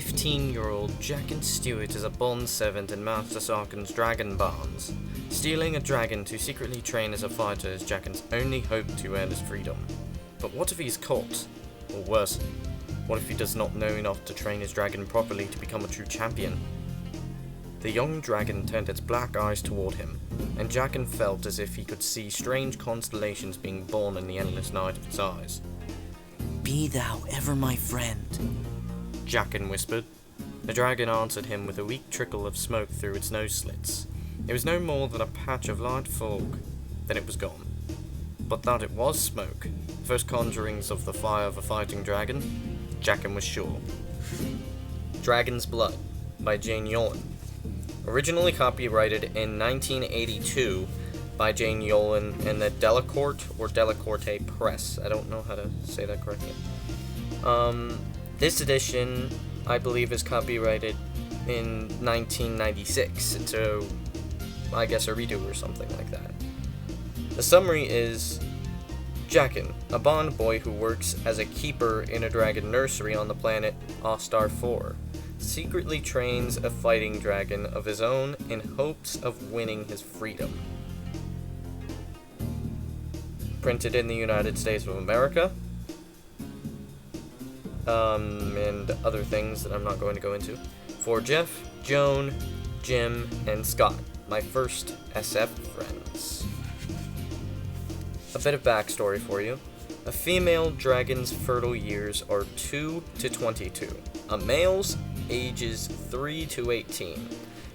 15-year-old Jaqen Stewart is a bond servant in Master Sarkhan's dragon barns. Stealing a dragon to secretly train as a fighter is Jaqen's only hope to earn his freedom. But what if he's caught? Or worse, what if he does not know enough to train his dragon properly to become a true champion? The young dragon turned its black eyes toward him, and Jaqen felt as if he could see strange constellations being born in the endless night of its eyes. "Be thou ever my friend," Jaqen whispered. The dragon answered him with a weak trickle of smoke through its nose slits. It was no more than a patch of light fog, then it was gone. But that it was smoke, the first conjurings of the fire of a fighting dragon, Jaqen was sure. Dragon's Blood by Jane Yolen. Originally copyrighted in 1982 by Jane Yolen in the Delacorte or Delacorte Press. I don't know how to say that correctly. This edition, I believe, is copyrighted in 1996, so I guess a redo or something like that. The summary is: Jaqen, a Bond boy who works as a keeper in a dragon nursery on the planet Ostar 4, secretly trains a fighting dragon of his own in hopes of winning his freedom. Printed in the United States of America, and other things that I'm not going to go into. For Jeff, Joan, Jim, and Scott, my first SF friends. A bit of backstory for you. A female dragon's fertile years are 2 to 22. A male's ages 3 to 18.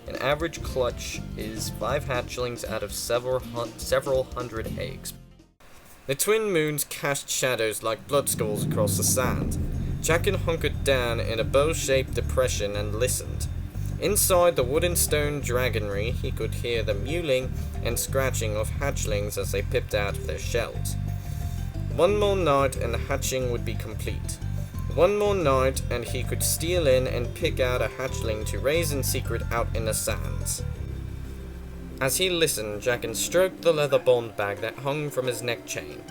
An average clutch is 5 hatchlings out of several hundred eggs. The twin moons cast shadows like blood skulls across the sand. Jaqen hunkered down in a bow-shaped depression and listened. Inside the wood and stone dragonry, he could hear the mewling and scratching of hatchlings as they pipped out of their shells. One more night and the hatching would be complete. One more night and he could steal in and pick out a hatchling to raise in secret out in the sands. As he listened, Jaqen stroked the leather bond bag that hung from his neck chain.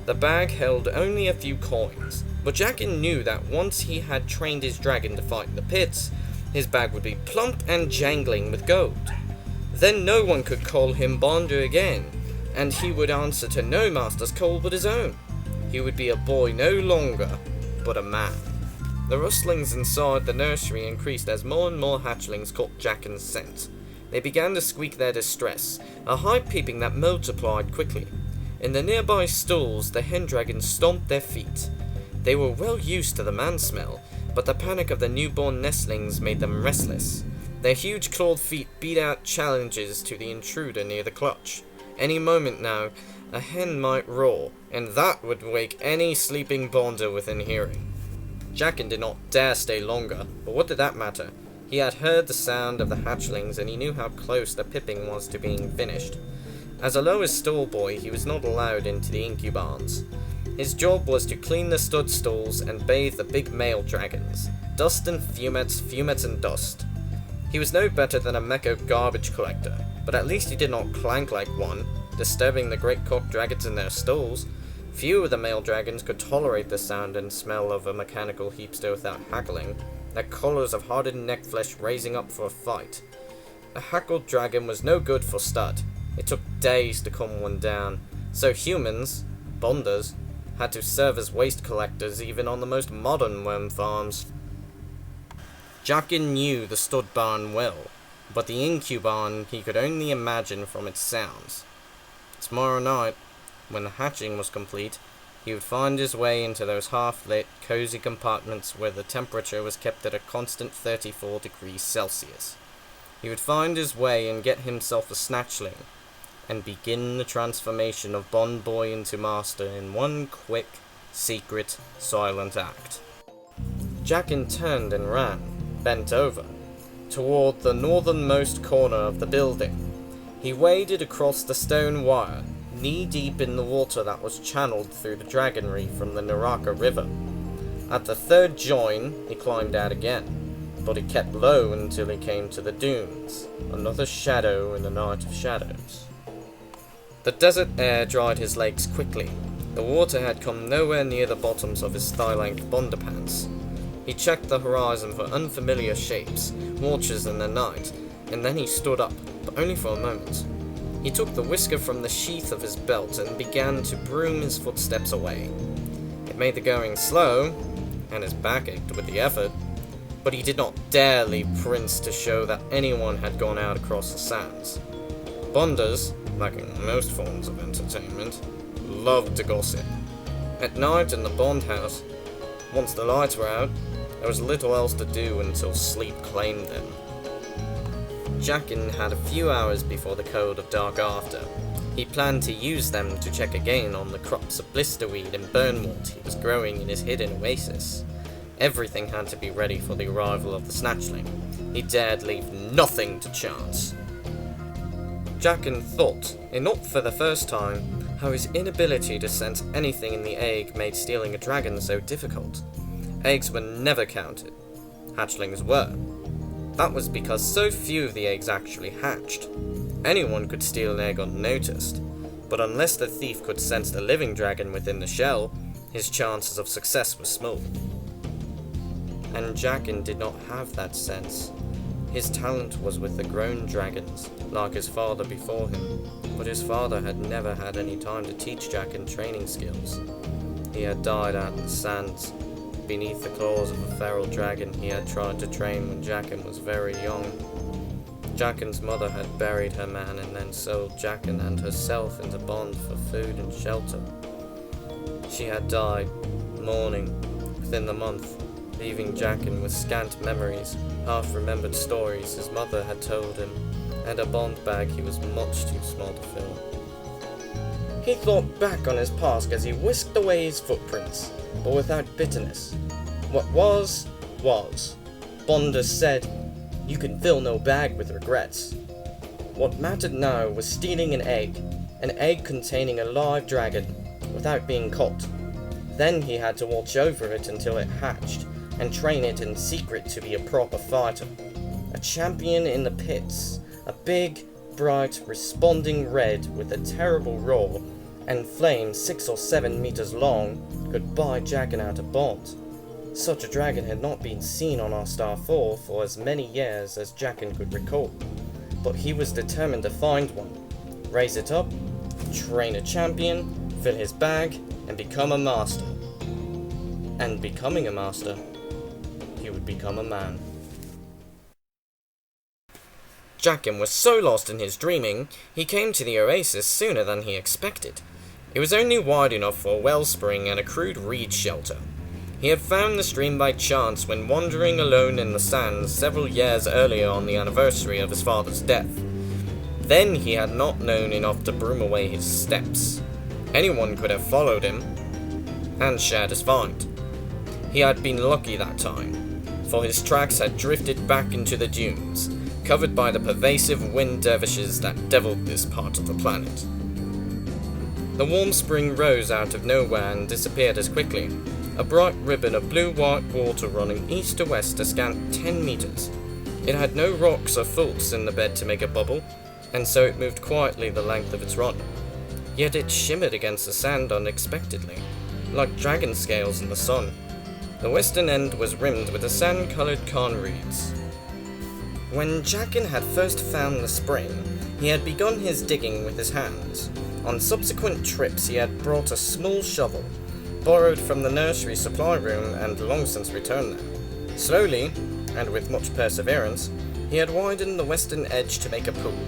The bag held only a few coins, but Jaqen knew that once he had trained his dragon to fight in the pits, his bag would be plump and jangling with gold. Then no one could call him Bonder again, and he would answer to no master's call but his own. He would be a boy no longer, but a man. The rustlings inside the nursery increased as more and more hatchlings caught Jaqen's scent. They began to squeak their distress, a high peeping that multiplied quickly. In the nearby stalls, the hen dragons stomped their feet. They were well used to the man smell, but the panic of the newborn nestlings made them restless. Their huge clawed feet beat out challenges to the intruder near the clutch. Any moment now, a hen might roar, and that would wake any sleeping bonder within hearing. Jaqen did not dare stay longer, but what did that matter? He had heard the sound of the hatchlings, and he knew how close the pipping was to being finished. As a lowest stall boy, he was not allowed into the incubans. His job was to clean the stud stalls and bathe the big male dragons. Dust and fumets and dust. He was no better than a mecha garbage collector, but at least he did not clank like one, disturbing the great cock dragons in their stalls. Few of the male dragons could tolerate the sound and smell of a mechanical heapster without hackling, their collars of hardened neck flesh raising up for a fight. A hackled dragon was no good for stud. It took days to calm one down, so humans, bonders, had to serve as waste collectors even on the most modern worm farms. Jaqen knew the stud barn well, but the incuban he could only imagine from its sounds. Tomorrow night, when the hatching was complete, he would find his way into those half-lit, cozy compartments where the temperature was kept at a constant 34 degrees Celsius. He would find his way and get himself a snatchling, and begin the transformation of Bond Boy into Master in one quick, secret, silent act. Jaqen turned and ran, bent over, toward the northernmost corner of the building. He waded across the stone wire, knee-deep in the water that was channeled through the dragonry from the Naraka River. At the third join, he climbed out again, but he kept low until he came to the dunes, another shadow in the night of shadows. The desert air dried his legs quickly. The water had come nowhere near the bottoms of his thigh-length bonder pants. He checked the horizon for unfamiliar shapes, watches in the night, and then he stood up, but only for a moment. He took the whisker from the sheath of his belt and began to broom his footsteps away. It made the going slow, and his back ached with the effort, but he did not dare leave prints to show that anyone had gone out across the sands. Bonders, lacking most forms of entertainment, loved to gossip. At night in the Bond house, once the lights were out, there was little else to do until sleep claimed them. Jackin had a few hours before the code of dark after. He planned to use them to check again on the crops of blisterweed and burnwort he was growing in his hidden oasis. Everything had to be ready for the arrival of the Snatchling. He dared leave nothing to chance. Jackin thought, and not for the first time, how his inability to sense anything in the egg made stealing a dragon so difficult. Eggs were never counted. Hatchlings were. That was because so few of the eggs actually hatched. Anyone could steal an egg unnoticed, but unless the thief could sense the living dragon within the shell, his chances of success were small. And Jackin did not have that sense. His talent was with the grown dragons, like his father before him, but his father had never had any time to teach Jackin training skills. He had died out in the sands, beneath the claws of a feral dragon he had tried to train when Jackin was very young. Jackin's mother had buried her man and then sold Jackin and herself into bond for food and shelter. She had died, mourning, within the month, leaving Jackin with scant memories, half-remembered stories his mother had told him, and a bond bag he was much too small to fill. He thought back on his past as he whisked away his footprints, but without bitterness. What was, was. Bonders said, "You can fill no bag with regrets." What mattered now was stealing an egg containing a live dragon, without being caught. Then he had to watch over it until it hatched, and train it in secret to be a proper fighter. A champion in the pits, a big, bright, responding red with a terrible roar, and flame 6 or 7 meters long, could buy Jackin out of bond. Such a dragon had not been seen on our Star 4 for as many years as Jackin could recall, but he was determined to find one, raise it up, train a champion, fill his bag, and become a master. And becoming a master, he would become a man. Jackin was so lost in his dreaming, he came to the oasis sooner than he expected. It was only wide enough for a wellspring and a crude reed shelter. He had found the stream by chance when wandering alone in the sands several years earlier on the anniversary of his father's death. Then he had not known enough to broom away his steps. Anyone could have followed him, and shared his find. He had been lucky that time, for his tracks had drifted back into the dunes, covered by the pervasive wind dervishes that deviled this part of the planet. The warm spring rose out of nowhere and disappeared as quickly, a bright ribbon of blue-white water running east to west a scant 10 meters. It had no rocks or faults in the bed to make a bubble, and so it moved quietly the length of its run. Yet it shimmered against the sand unexpectedly, like dragon scales in the sun. The western end was rimmed with the sand-coloured cairn reeds. When Jackin had first found the spring, he had begun his digging with his hands. On subsequent trips he had brought a small shovel, borrowed from the nursery supply room and long since returned there. Slowly, and with much perseverance, he had widened the western edge to make a pool.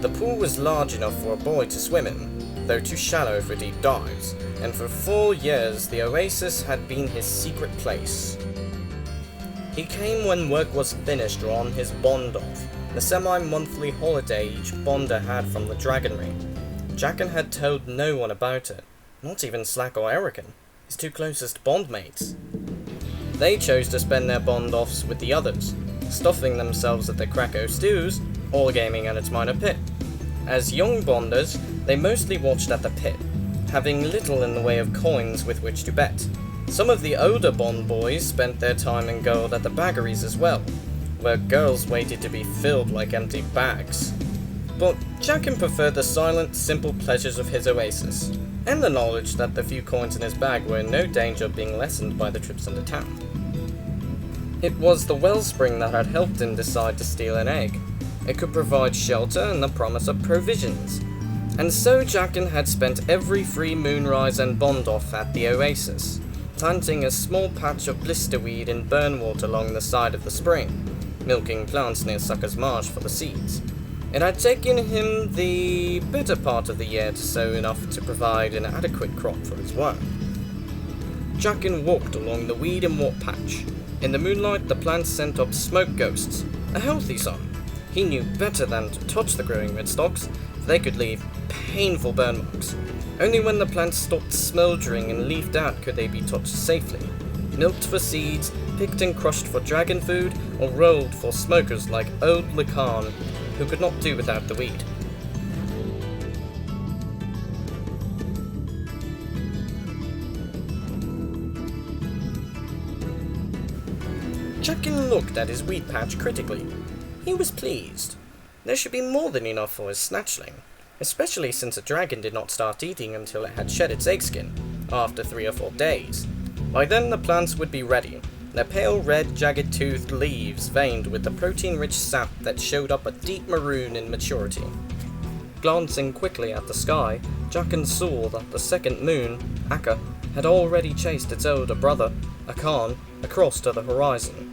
The pool was large enough for a boy to swim in, though too shallow for deep dives, and for 4 years the oasis had been his secret place. He came when work was finished or on his bond off, the semi-monthly holiday each bonder had from the dragonry. Jackin had told no one about it, not even Slack or Erican, his 2 closest bondmates. They chose to spend their bond-offs with the others, stuffing themselves at the Krakow stews, or gaming at its minor pit. As young bonders, they mostly watched at the pit, having little in the way of coins with which to bet. Some of the older bond boys spent their time in gold at the baggeries as well, where girls waited to be filled like empty bags. But Jackin preferred the silent, simple pleasures of his oasis, and the knowledge that the few coins in his bag were in no danger of being lessened by the trips into town. It was the wellspring that had helped him decide to steal an egg. It could provide shelter and the promise of provisions. And so Jaqen had spent every free moonrise and bond off at the oasis, planting a small patch of blisterweed and burnwort along the side of the spring, milking plants near Sucker's Marsh for the seeds. It had taken him the better part of the year to sow enough to provide an adequate crop for his work. Jaqen walked along the weed and wort patch. In the moonlight, the plants sent up smoke ghosts, a healthy sign. He knew better than to touch the growing rootstocks, for they could leave painful burn marks. Only when the plants stopped smouldering and leafed out could they be touched safely. Milked for seeds, picked and crushed for dragon food, or rolled for smokers like old Lacan, who could not do without the weed. Jaqen looked at his weed patch critically. He was pleased. There should be more than enough for his snatchling, especially since a dragon did not start eating until it had shed its egg skin, after 3 or 4 days. By then the plants would be ready, their pale red, jagged-toothed leaves veined with the protein-rich sap that showed up a deep maroon in maturity. Glancing quickly at the sky, Jaqen saw that the second moon, Akka, had already chased its older brother, Akan, across to the horizon.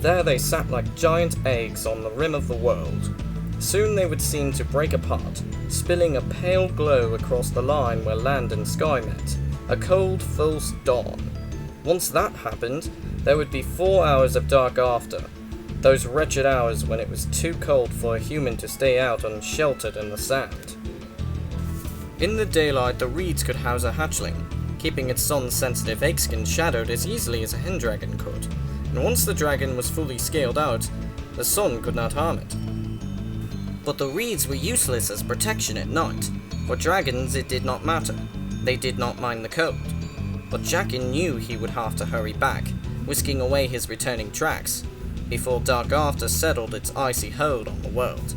There they sat like giant eggs on the rim of the world. Soon they would seem to break apart, spilling a pale glow across the line where land and sky met, a cold, false dawn. Once that happened, there would be 4 hours of dark after, those wretched hours when it was too cold for a human to stay out unsheltered in the sand. In the daylight, the reeds could house a hatchling, keeping its sun-sensitive egg skin shadowed as easily as a hen dragon could, and once the dragon was fully scaled out, the sun could not harm it. But the reeds were useless as protection at night. For dragons it did not matter. They did not mind the cold. But Jaqen knew he would have to hurry back, whisking away his returning tracks, before dark after settled its icy hold on the world.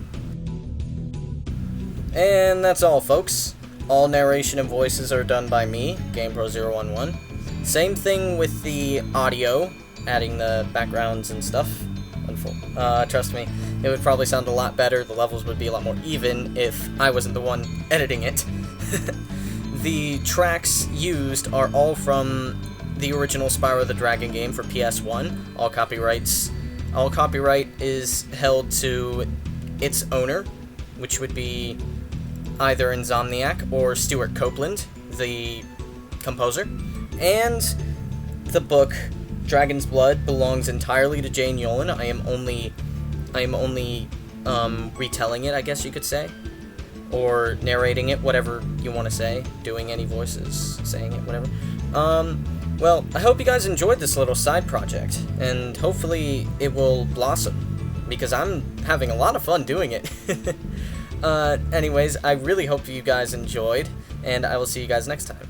And that's all, folks. All narration and voices are done by me, GamePro011. Same thing with the audio, adding the backgrounds and stuff. Trust me, it would probably sound a lot better, the levels would be a lot more even if I wasn't the one editing it. The tracks used are all from the original Spyro the Dragon game for PS1. All copyright is held to its owner, which would be either Insomniac or Stuart Copeland, the composer. And the book Dragon's Blood belongs entirely to Jane Yolen. I am only retelling it, I guess you could say, or narrating it, whatever you want to say, doing any voices, saying it, whatever. Well, I hope you guys enjoyed this little side project, and hopefully it will blossom, because I'm having a lot of fun doing it. Anyways, I really hope you guys enjoyed, and I will see you guys next time.